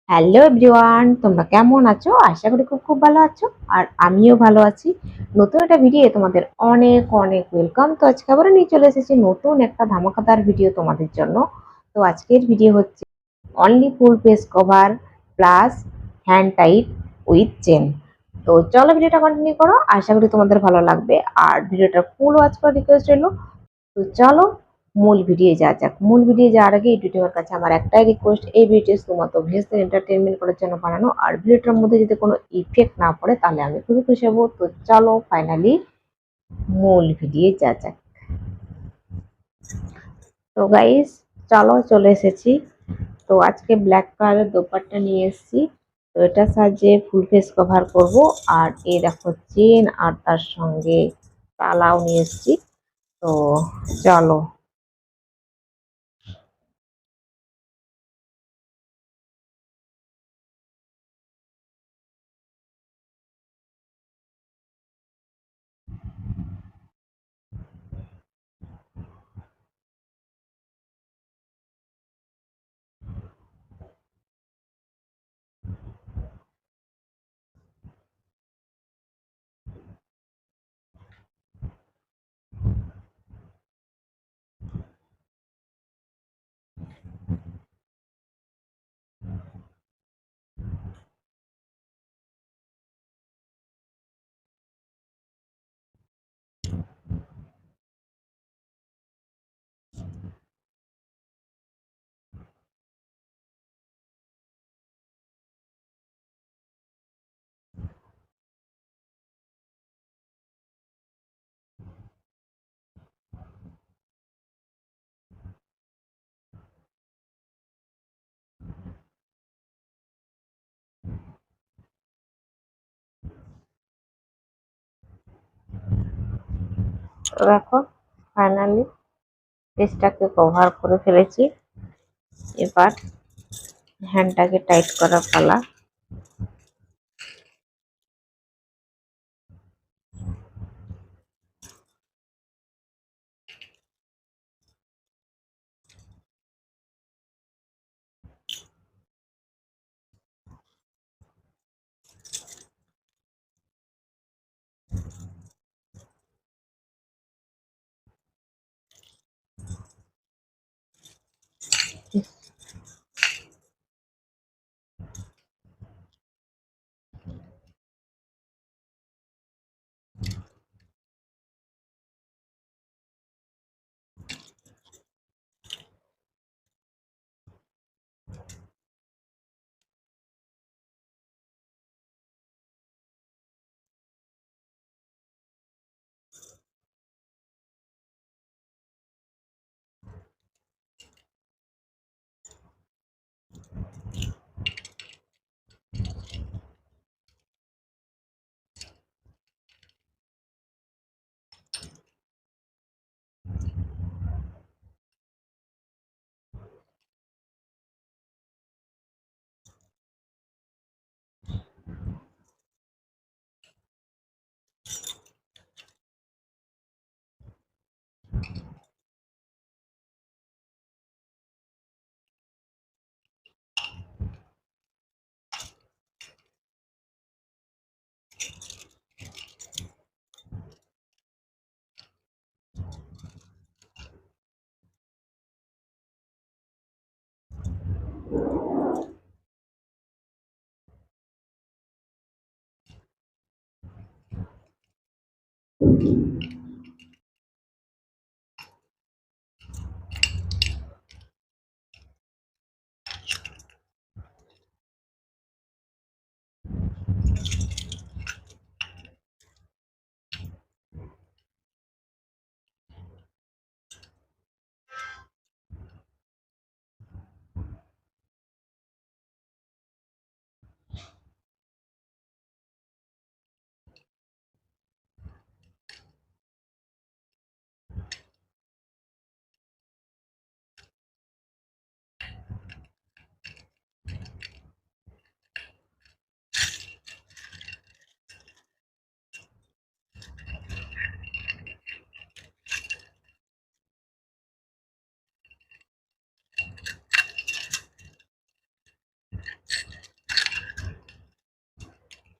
Hello everyone, তোমরা কেমন আছো? আশা করি খুব খুব ভালো আছো। আর আমিও ভালো আছি। নতুন একটা ভিডিও তোমাদের অনেক অনেক ওয়েলকাম। তো আজকে আবার নিয়ে চলে এসেছি নতুন একটা ধামাকাদার ভিডিও তোমাদের জন্য। তো আজকের ভিডিও হচ্ছে only full face cover plus hand tight with chain. তো চলো ভিডিওটা কন্টিনিউ করো, আশা করি তোমাদের ভালো লাগবে। আর ভিডিওটা ফুল ওয়াচ করার রিকোয়েস্ট রইলো। তো চলো মূল ভিডিও যাওয়া যাক। মূল ভিডিও যাওয়ার আগে ইউটিউবের কাছে আমার একটাই রিকোয়েস্ট, এই ভিডিও শুধুমাত্র ভেস্টের এন্টারটেনমেন্ট করার জন্য বানানো। আর ভিডিওটার মধ্যে যদি কোনো ইফেক্ট না পড়ে তাহলে আমি খুবই খুশি হবো। তো চলো ফাইনালি মূল ভিডিও যাওয়া যাক। তো গাইস চলো চলে এসেছি। তো আজকে ব্ল্যাক কালারের দোপাট্টা নিয়ে এসেছি। তো এটার সাহায্যে ফুল ফেস কভার করব। আর এই দেখো চেন আর তার সঙ্গে তালাও নিয়ে এসেছি। তো চলো। তো দেখো ফাইনালি পেজটাকে কভার করে ফেলেছি। এবার হ্যান্ডটাকে টাইট করার পালা।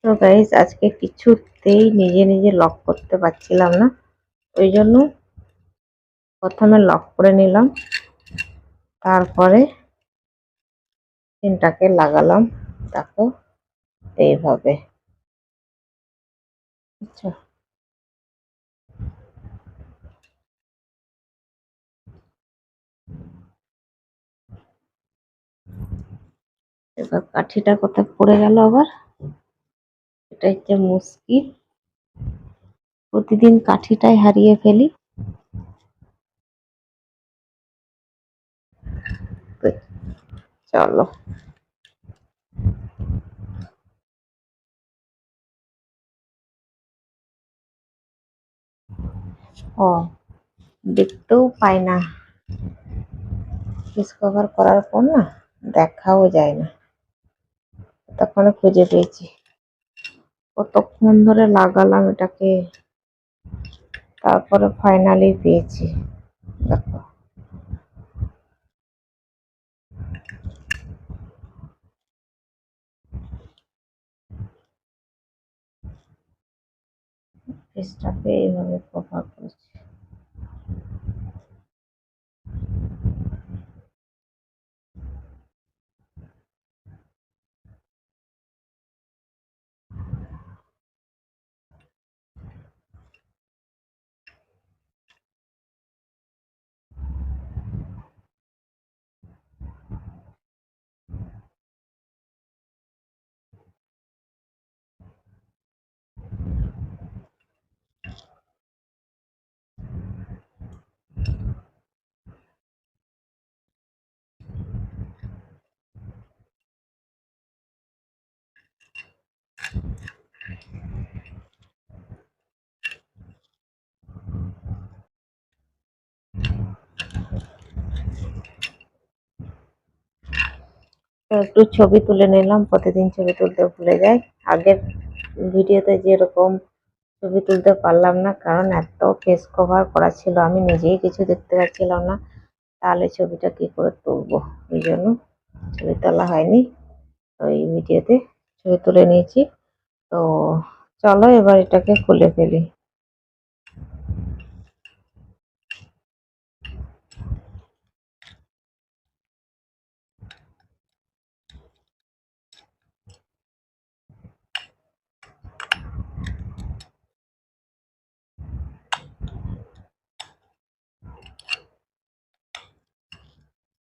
তো গাইস আজকে কিছুতেই নিজে নিজে লক করতে পারছিলাম না, ওই জন্য প্রথমে লক করে নিলাম, তারপরে পিনটাকে লাগালাম। দেখো এইভাবে, বুঝছো? এবার কাঠিটা কোথায় পড়ে গেল আবার, এটা হচ্ছে মুশকিল, প্রতিদিন কাঠিটাই হারিয়ে ফেলি। তো চলো, ও দেখতেও পাই না, ডিসকভার করার পর না দেখাও যায় না, তখন খুঁজে পেয়েছি। কতক্ষণ ধরে লাগালাম এটাকে, তারপরে ফাইনালি পেয়েছি। দেখো ফেসটাকে এইভাবে কভার করেছি। তো একটু ছবি তুলে নিলাম, প্রতিদিন ছবি তুলতে ভুলে যাই। আগের ভিডিওতে যেরকম ছবি তুলতে পারলাম না, কারণ এত ফেস কভার করা ছিল, আমি নিজেই কিছু দেখতে পাচ্ছিলাম না, তাহলে ছবিটা কি করে তুলবো, ওই জন্য ছবি তোলা হয়নি। তো এই ভিডিওতে ছবি তুলে নিয়েছি। তো চলো এবার এটাকে খুলে ফেলি।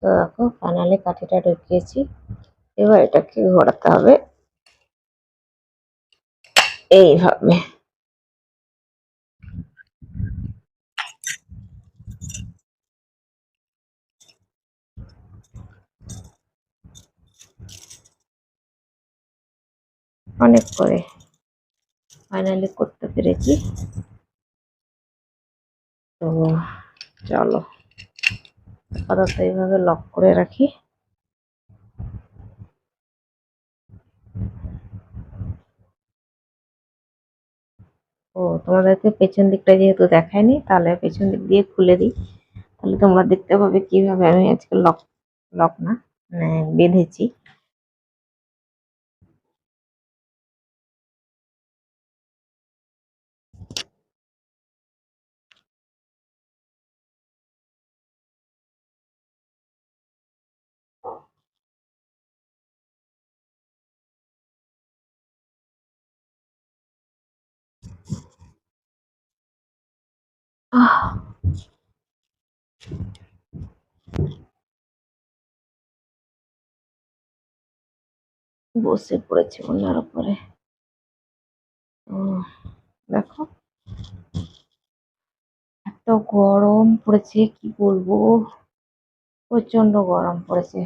তো দেখো ফাইনালি কাঠিটা ঢুকিয়েছি, এবার এটাকে ঘোরাতে হবে এইভাবে। অনেক করে ফাইনালি করতে পেরেছি। তো চলো আপাতত এইভাবে লক করে রাখি। ও তোমাদেরকে পেছন দিকটা যেহেতু দেখায়নি, তাহলে পেছন দিক দিয়ে খুলে দিই, তাহলে তোমরা দেখতে পাবে কিভাবে আমি আজকে লক লক না মানে বেঁধেছি। আহ, বসে পড়েছে ওনার উপরে। ও দেখো এত গরম পড়েছে, কি বলবো, প্রচন্ড গরম পড়েছে।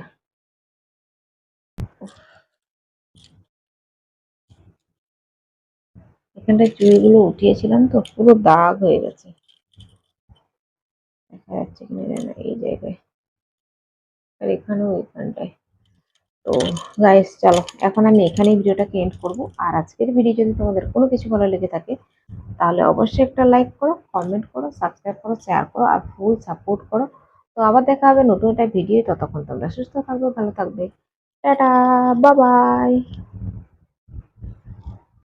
এখানটায় চুড়িগুলো উঠিয়েছিলাম তো পুরো দাগ হয়ে গেছে, দেখা যাচ্ছে কিনা জানি না, এই জায়গায় আর এখানেও এখানটায়। তো গাইস চলো এখন আমি এখানেই ভিডিওটাকে এন্ড করবো। আর আজকের ভিডিও যদি তোমাদের কোনো কিছু ভালো লেগে থাকে, তাহলে অবশ্যই একটা লাইক করো, কমেন্ট করো, সাবস্ক্রাইব করো, শেয়ার করো আর ফুল সাপোর্ট করো। তো আবার দেখা হবে নতুন একটা ভিডিও, ততক্ষণ তোমরা সুস্থ থাকবে, ভালো থাকবে। Tata, bye bye.